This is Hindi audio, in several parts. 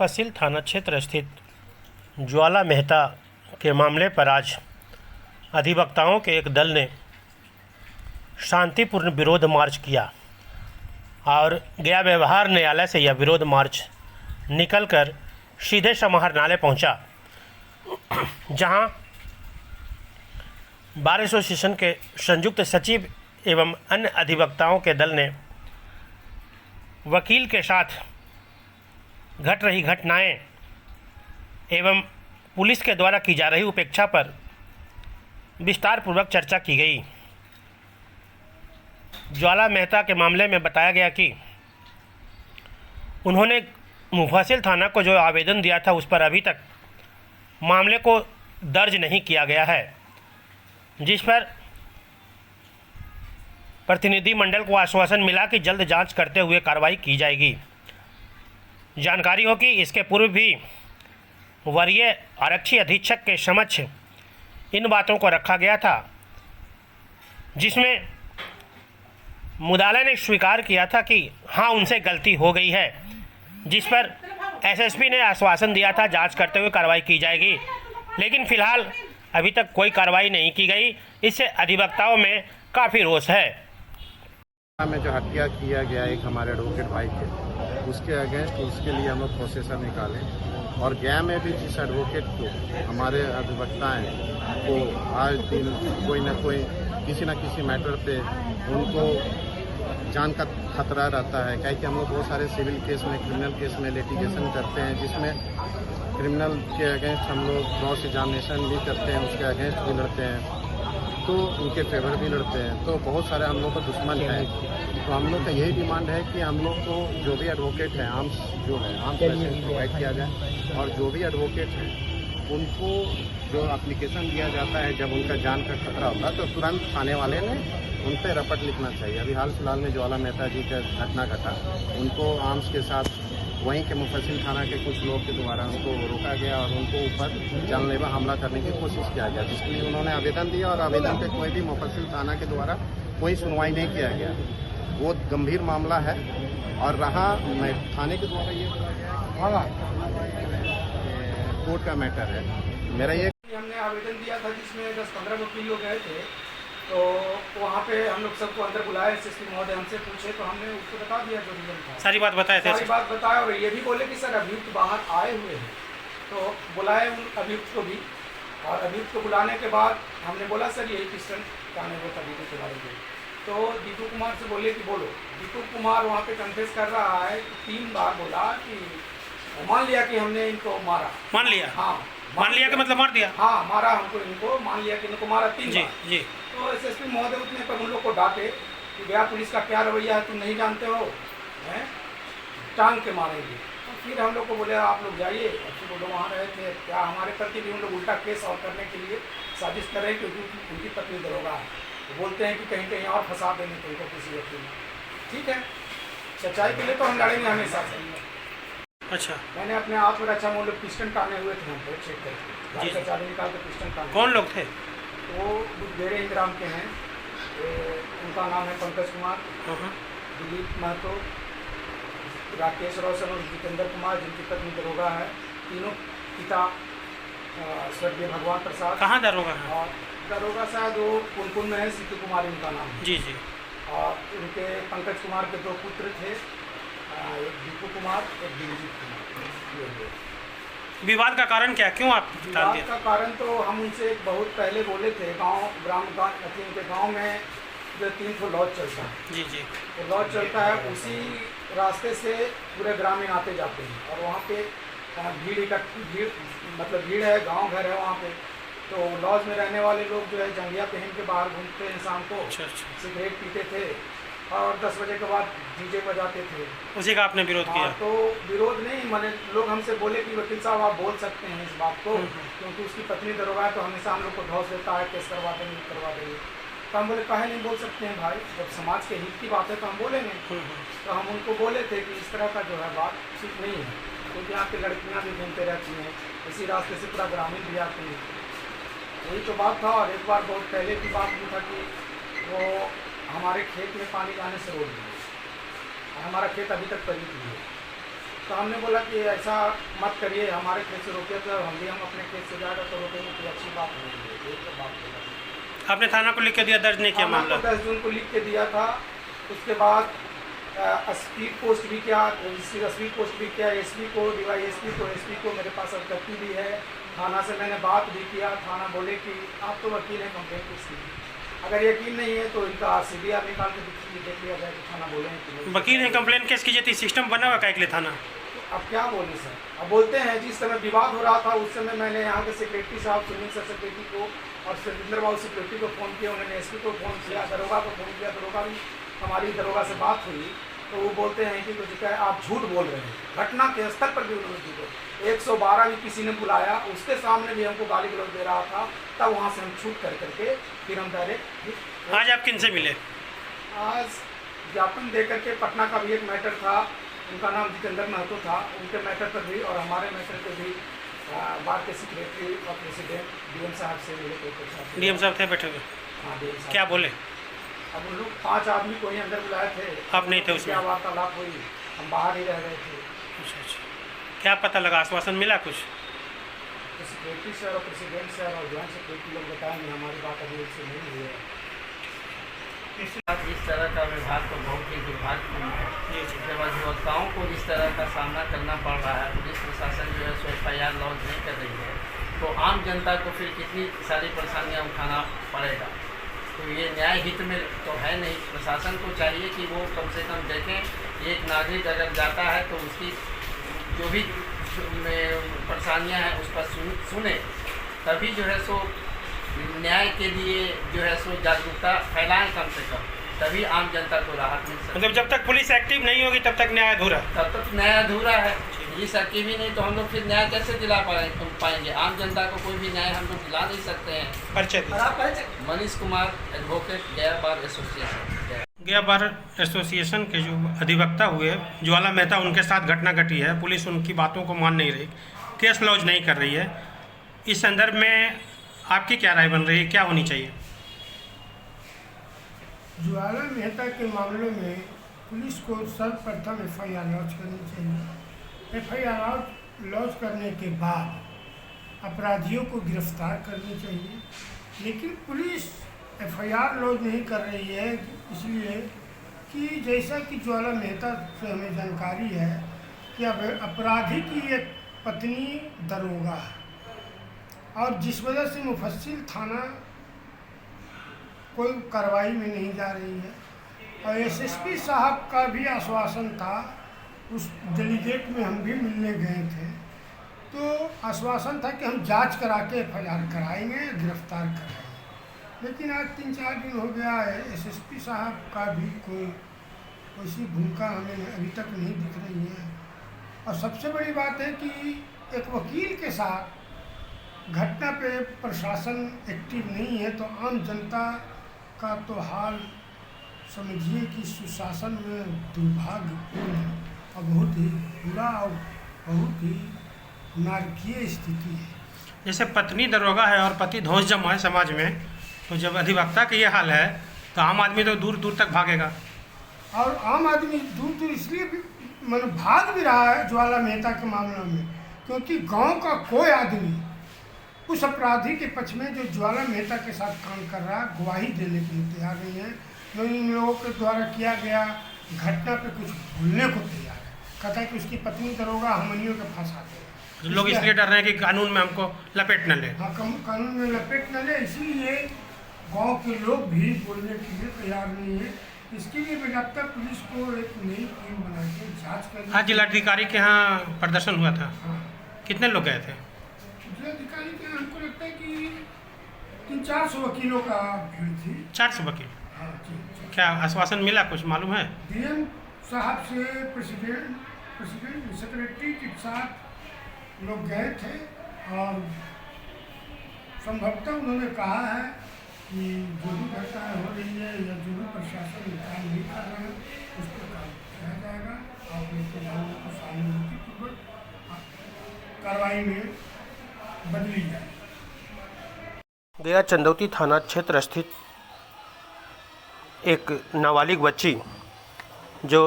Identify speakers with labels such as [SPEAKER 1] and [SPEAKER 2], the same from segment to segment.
[SPEAKER 1] मुफस्सिल थाना क्षेत्र स्थित ज्वाला मेहता के मामले पर आज अधिवक्ताओं के एक दल ने शांतिपूर्ण विरोध मार्च किया और गया व्यवहार न्यायालय से यह विरोध मार्च निकलकर सीधे समाहरणालय पहुंचा, जहां बार एसोसिएशन के संयुक्त सचिव एवं अन्य अधिवक्ताओं के दल ने वकील के साथ घट रही घटनाएं एवं पुलिस के द्वारा की जा रही उपेक्षा पर विस्तारपूर्वक चर्चा की गई। ज्वाला मेहता के मामले में बताया गया कि उन्होंने मुफस्सिल थाना को जो आवेदन दिया था उस पर अभी तक मामले को दर्ज नहीं किया गया है, जिस पर प्रतिनिधि मंडल को आश्वासन मिला कि जल्द जांच करते हुए कार्रवाई की जाएगी। जानकारी हो कि इसके पूर्व भी वरीय आरक्षी अधीक्षक के समक्ष इन बातों को रखा गया था, जिसमें मुदाले ने स्वीकार किया था कि हाँ उनसे गलती हो गई है, जिस पर एसएसपी ने आश्वासन दिया था जांच करते हुए कार्रवाई की जाएगी, लेकिन फिलहाल अभी तक कोई कार्रवाई नहीं की गई। इससे अधिवक्ताओं में काफ़ी रोष है।
[SPEAKER 2] में जो हत्या किया गया एक हमारे एडवोकेट भाई थे, उसके अगेंस्ट उसके लिए हम लोग प्रोसेसर निकाले और गया में भी जिस एडवोकेट को हमारे अधिवक्ताएं को आज दिन कोई ना कोई किसी न किसी मैटर पे उनको जान का खतरा रहता है। क्या कि हम लोग बहुत सारे सिविल केस में, क्रिमिनल केस में लिटिगेशन करते हैं, जिसमें क्रिमिनल के अगेंस्ट हम लोग क्रॉस एग्जामिनेशन भी करते हैं, उसके अगेंस्ट भी लड़ते हैं, तो उनके फेवर भी लड़ते हैं। तो बहुत सारे हम लोग का दुश्मन है। तो हम लोग का यही डिमांड है कि हम लोग को जो भी एडवोकेट है आर्म्स लाइसेंस प्रोवाइड किया जाए और जो भी एडवोकेट है उनको जो एप्लीकेशन दिया जाता है जब उनका जान का खतरा होता है तो तुरंत थाने वाले ने उन पर रपट लिखना चाहिए। अभी हाल फिलहाल में ज्वाला मेहता जी का घटना घटा, उनको आर्म्स के साथ वहीं के मुफस्सिल थाना के कुछ लोग के द्वारा उनको रोका गया और उनको ऊपर जानलेवा हमला करने की कोशिश किया गया, जिसके लिए उन्होंने आवेदन दिया और आवेदन पे कोई भी मुफस्सिल थाना के द्वारा कोई सुनवाई नहीं किया गया। वो गंभीर मामला है और रहा थाने के द्वारा ये कोर्ट का मैटर है। मेरा ये
[SPEAKER 3] हमने आवेदन दिया था जिसमें 10-15 वकील लोग गए थे, तो वहाँ पे हम लोग सबको अंदर बुलाए, एसएसपी महोदय हमसे पूछे तो हमने उसको बता दिया जो रीजन था,
[SPEAKER 1] सारी बात बताए थे,
[SPEAKER 3] सारी बात बताया और ये भी बोले कि सर अभियुक्त बाहर आए हुए हैं। तो बुलाए उन अभियुक्त को भी और अभियुक्त को बुलाने के बाद हमने बोला सर यही पिस्टन कहने वो था दीपू के बारे में। तो दीपू कुमार से बोले कि बोलो। दीपू कुमार वहाँ पे कन्फेस कर रहा है, 3 बार बोला कि मान लिया कि हमने इनको मारा।
[SPEAKER 1] मान लिया?
[SPEAKER 3] हाँ,
[SPEAKER 1] मान लिया कि मतलब मार दिया?
[SPEAKER 3] हाँ, मारा हमको, इनको मान लिया कि इनको मारा 3 बार।
[SPEAKER 1] जी।
[SPEAKER 3] तो एसएसपी महोदय उतने पर उन लोग को डांटे कि गया पुलिस का क्या रवैया है, तुम नहीं जानते हो, हैं टांग के मारेंगे। तो फिर हम लोग को बोले आप लोग जाइए, अच्छी बोलो वहाँ रहे थे क्या हमारे प्रति भी उन लोग उल्टा केस और करने के लिए साजिश कर रहे हैं, क्योंकि उनकी पत्नी दरोगा है। तो बोलते हैं कि कहीं कहीं और फंसा देंगे तुमको किसी व्यक्ति में। ठीक है, सच्चाई के लिए तो हम लड़ेंगे हमेशा से।
[SPEAKER 1] अच्छा,
[SPEAKER 3] मैंने अपने हाथ में अच्छा वो लोग पिस्टन टाने हुए थे, हमको चेक करके चाबी निकाल के पिस्टन टाने।
[SPEAKER 1] कौन लोग थे?
[SPEAKER 3] वो बुद्धेरे इंग्राम के हैं, उनका नाम है पंकज कुमार, दिलीप महतो, राकेश रोशन और जितेंद्र कुमार, जिनकी पत्नी दरोगा है। तीनों पिता स्वर्गीय भगवान प्रसाद।
[SPEAKER 1] कहाँ दरोगा है?
[SPEAKER 3] और दरोगा शायद वो पुनपुन में है, सीतू कुमार इनका नाम है।
[SPEAKER 1] जी।
[SPEAKER 3] और उनके पंकज कुमार के 2 पुत्र थे, एक दीपू कुमार, एक दिलजीत कुमार।
[SPEAKER 1] विवाद का कारण क्या, क्यों आप?
[SPEAKER 3] विवाद का कारण तो हम उनसे बहुत पहले बोले थे, उनके गांव में जो 3 ठो लॉज चलता है।
[SPEAKER 1] जी।
[SPEAKER 3] तो लॉज चलता है, उसी रास्ते से पूरे ग्रामीण आते जाते हैं और वहाँ पे भीड़ मतलब भीड़ है, गांव घर है वहाँ पे। तो लॉज में रहने वाले लोग जो है जंगिया पहन के बाहर घूमते हैं शाम को, सिगरेट पीते थे और 10 बजे के बाद डीजे बजाते थे।
[SPEAKER 1] उसी का आपने विरोध किया?
[SPEAKER 3] तो विरोध नहीं, मैंने लोग हमसे बोले कि वकील साहब आप बोल सकते हैं इस बात को, क्योंकि उसकी पत्नी दरोगा है तो हमेशा हम लोग को ढौस देता है, केस करवा देंगे करवा देंगे। तो हम बोले काहे नहीं बोल सकते हैं भाई, जब समाज के हित की बात है तो हम बोलेंगे। तो हम उनको बोले थे कि इस तरह का जो है बात ठीक नहीं है, क्योंकि यहाँ की लड़कियाँ भी घूमते रहती हैं, इसी रास्ते से पूरा ग्रामीण भी आते हैं। वही तो बात था। और एक बार बहुत पहले की बात भी था कि वो हमारे खेत में पानी जाने से रोक दिया, हमारा खेत अभी तक पलित नहीं है। तो हमने बोला कि ऐसा मत करिए, हमारे खेत से रोकिए, तो हम अपने खेत से जाएगा तो रोकेंगे, तो अच्छी बात नहीं है। तो बात बोला
[SPEAKER 1] आपने थाना को लिख के दिया, दर्ज नहीं किया
[SPEAKER 3] थाना
[SPEAKER 1] मामला?
[SPEAKER 3] को 10 जून को लिख के दिया था। उसके बाद स्पीड पोस्ट भी किया, स्पीड पोस्ट भी किया, एसपी को, डीवाईएसपी को, एसपी को मेरे पास अवगति भी है। थाना से मैंने बात भी किया। थाना बोले कि आप तो वकील हैं, कंप्लेंट किसकी, अगर यकीन नहीं है तो इनका CDR निकाल के देख लिया जाए। तो थाना बोले हैं कि
[SPEAKER 1] वकील है, कंप्लेंट किस कीजिए थी, सिस्टम बना हुआ का थाना?
[SPEAKER 3] अब क्या बोले सर, अब बोलते हैं जिस समय विवाद हो रहा था उस समय मैंने यहाँ के सेक्रेटरी साहब, सुनील सर सेक्रेटरी को और सुरेंद्र बाबू सेक्रेटरी को फ़ोन किया, उन्होंने एसपी को फ़ोन किया, दरोगा को फ़ोन किया। दरोगा भी, हमारी दरोगा से बात हुई तो वो बोलते हैं कि कुछ क्या आप झूठ बोल रहे हैं। घटना के स्तर पर भी उन्होंने झूठ, 112 भी किसी ने बुलाया, उसके सामने भी हमको गाली गलौज दे रहा था, तब वहाँ से हम छूट करके फिर हम डायरेक्ट।
[SPEAKER 1] आज आप किन से मिले?
[SPEAKER 3] आज ज्ञापन दे करके पटना का भी एक मैटर था, उनका नाम जितेंद्र महतो था, उनके मैटर पर भी और हमारे मैटर पर भी बार के सेक्रेटरी और प्रेसिडेंट डीएम साहब से मिले।
[SPEAKER 1] डीएम साहब थे बैठे हुए?
[SPEAKER 3] हाँ, डीएम साहब।
[SPEAKER 1] क्या बोले?
[SPEAKER 3] अब उन लोग 5 आदमी को ही अंदर बुलाए थे,
[SPEAKER 1] आप नहीं थे उसमें?
[SPEAKER 3] क्या वार्तालाप हुई, हम बाहर ही रह गए थे।
[SPEAKER 1] अच्छा, क्या पता लगा, आश्वासन मिला कुछ?
[SPEAKER 3] तो सेक्रेटरी सर और प्रेसिडेंट सर और ज्वाइंट सेक्रेटरी लोग बताएंगे, हमारी बात अभी उससे नहीं हुई है।
[SPEAKER 4] इस तरह का व्यवहार तो बहुत ही दुर्भाग्यपूर्ण है। जब अधिवक्ताओं को इस तरह का सामना करना पड़ रहा है, पुलिस प्रशासन जो है सो FIR लॉन्च नहीं कर रही है, तो आम जनता को फिर कितनी सारी परेशानियां उठाना पड़ेगा। तो ये न्याय हित में तो है नहीं। प्रशासन को चाहिए कि वो कम से कम देखें, एक नागरिक अगर जाता है तो उसकी जो भी परेशानियाँ हैं उस पर सुने, तभी जो है सो न्याय के लिए जो है सो जागरूकता फैलाएं कम से कम, तभी आम जनता को राहत मिल सकती है।
[SPEAKER 1] मतलब जब तक पुलिस एक्टिव नहीं होगी तब तक न्याय अधूरा?
[SPEAKER 4] तब तक न्याय अधूरा है। ये सकी भी नहीं तो हम लोग फिर न्याय कैसे दिला पाएंगे? आम जनता को कोई भी न्याय हम लोग दिला नहीं सकते हैं।
[SPEAKER 1] परिचय?
[SPEAKER 4] मनीष कुमार, एडवोकेट, गया बार एसोसिएशन।
[SPEAKER 1] गया बार एसोसिएशन के जो अधिवक्ता हुए ज्वाला मेहता, उनके साथ घटना घटी है, पुलिस उनकी बातों को मान नहीं रही, केस लॉन्च नहीं कर रही है। इस संदर्भ में आपकी क्या राय बन रही है, क्या होनी चाहिए?
[SPEAKER 5] ज्वाला मेहता के मामले में पुलिस को सर्वप्रथम FIR लॉन्च करनी चाहिए। FIR लॉन्च करने के बाद अपराधियों को गिरफ्तार करनी चाहिए, लेकिन पुलिस FIR लॉन्च नहीं कर रही है इसलिए कि जैसा कि ज्वाला मेहता से हमें जानकारी है कि अब अपराधी की एक पत्नी दरोगा है, और जिस वजह से मुफस्सिल थाना कोई कार्रवाई में नहीं जा रही है। और SSP साहब का भी आश्वासन था, उस डेलीगेट में हम भी मिलने गए थे, तो आश्वासन था कि हम जांच करा के FIR कराएंगे, गिरफ्तार कराएंगे। लेकिन आज 3-4 दिन हो गया है, SSP साहब का भी कोई वैसी भूमिका हमें अभी तक नहीं दिख रही है। और सबसे बड़ी बात है कि एक वकील के साथ घटना पे प्रशासन एक्टिव नहीं है, तो आम जनता का तो हाल समझिए कि सुशासन में दुर्भाग्यपूर्ण है और बहुत ही बुरा और बहुत ही नारकीय स्थिति है।
[SPEAKER 1] जैसे पत्नी दरोगा है और पति धौंस जमा है समाज में, तो जब अधिवक्ता का ये हाल है तो आम आदमी तो दूर दूर तक भागेगा।
[SPEAKER 5] और आम आदमी दूर दूर इसलिए भी भाग भी रहा है ज्वाला मेहता के मामले में, क्योंकि गांव का कोई आदमी उस अपराधी के पक्ष में जो ज्वाला मेहता के साथ काम कर रहा है गवाही देने के लिए तैयार नहीं है। जो इन लोगों के द्वारा किया गया घटना पे कुछ भूलने को तैयार है, कहता है कि उसकी पत्नी दरोगा हमनियों के फंसाते हैं।
[SPEAKER 1] लोग इसलिए डर रहे हैं कि कानून में हमको लपेट न ले।
[SPEAKER 5] हाँ, कानून में लपेट न ले, इसीलिए गांव के लोग भी बोलने के लिए तैयार नहीं है। इसके लिए बेजाप्ता पुलिस को एक नई टीम बना के जाँच करनी।
[SPEAKER 1] आज जिलाधिकारी के यहाँ प्रदर्शन हुआ था,
[SPEAKER 5] हाँ,
[SPEAKER 1] कितने लोग गए थे?
[SPEAKER 5] जिलाधिकारी के यहाँ हमको लगता है कि 300-400 वकीलों का भीड़ थी।
[SPEAKER 1] 400 वकील?
[SPEAKER 5] हाँ जी।
[SPEAKER 1] क्या आश्वासन मिला, कुछ मालूम है?
[SPEAKER 5] डीएम साहब से प्रेसिडेंट सेक्रेटरी के साथ लोग गए थे और संभवतः उन्होंने कहा है कि जो भी घटनाएँ हो रही है या जो भी प्रशासन काम नहीं कर रहा है उस पर काम किया जाएगा और उनके मामलों को सहानुभूतिपूर्वक कार्रवाई में बदली जाए।
[SPEAKER 1] गया चंदौती थाना क्षेत्र स्थित एक नाबालिग बच्ची जो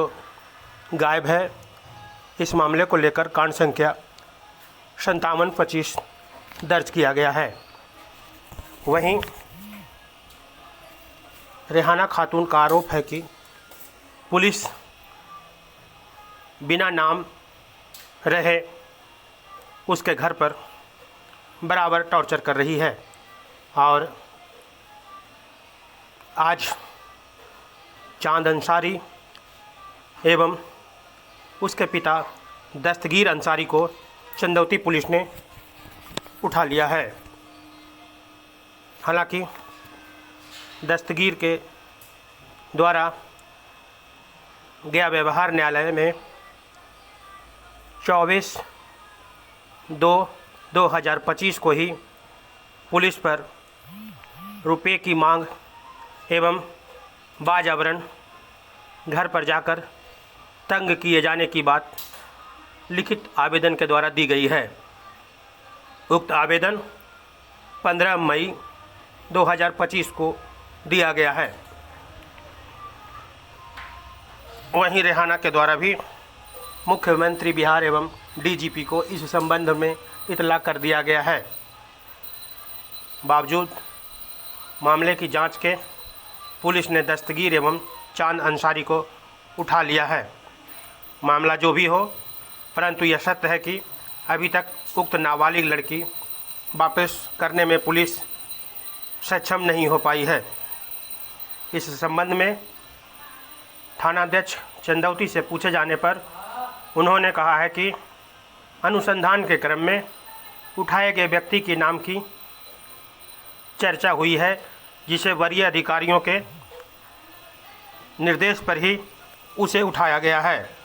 [SPEAKER 1] गायब है, इस मामले को लेकर कांड संख्या 5725 दर्ज किया गया है। वहीं रेहाना खातून का आरोप है कि पुलिस बिना नाम रहे उसके घर पर बराबर टॉर्चर कर रही है और आज चांद अंसारी एवं उसके पिता दस्तगीर अंसारी को चंदौती पुलिस ने उठा लिया है। हालांकि दस्तगीर के द्वारा गया व्यवहार न्यायालय में 24/2/2025 को ही पुलिस पर रुपये की मांग एवं वातावरण घर पर जाकर तंग किए जाने की बात लिखित आवेदन के द्वारा दी गई है। उक्त आवेदन 15 मई 2025 को दिया गया है। वहीं रेहाना के द्वारा भी मुख्यमंत्री बिहार एवं डीजीपी को इस संबंध में इतला कर दिया गया है। बावजूद मामले की जांच के पुलिस ने दस्तगीर एवं चांद अंसारी को उठा लिया है। मामला जो भी हो, परंतु यह सत्य है कि अभी तक उक्त नाबालिग लड़की वापस करने में पुलिस सक्षम नहीं हो पाई है। इस संबंध में थानाध्यक्ष चंदौती से पूछे जाने पर उन्होंने कहा है कि अनुसंधान के क्रम में उठाए गए व्यक्ति के नाम की चर्चा हुई है, जिसे वरीय अधिकारियों के निर्देश पर ही उसे उठाया गया है।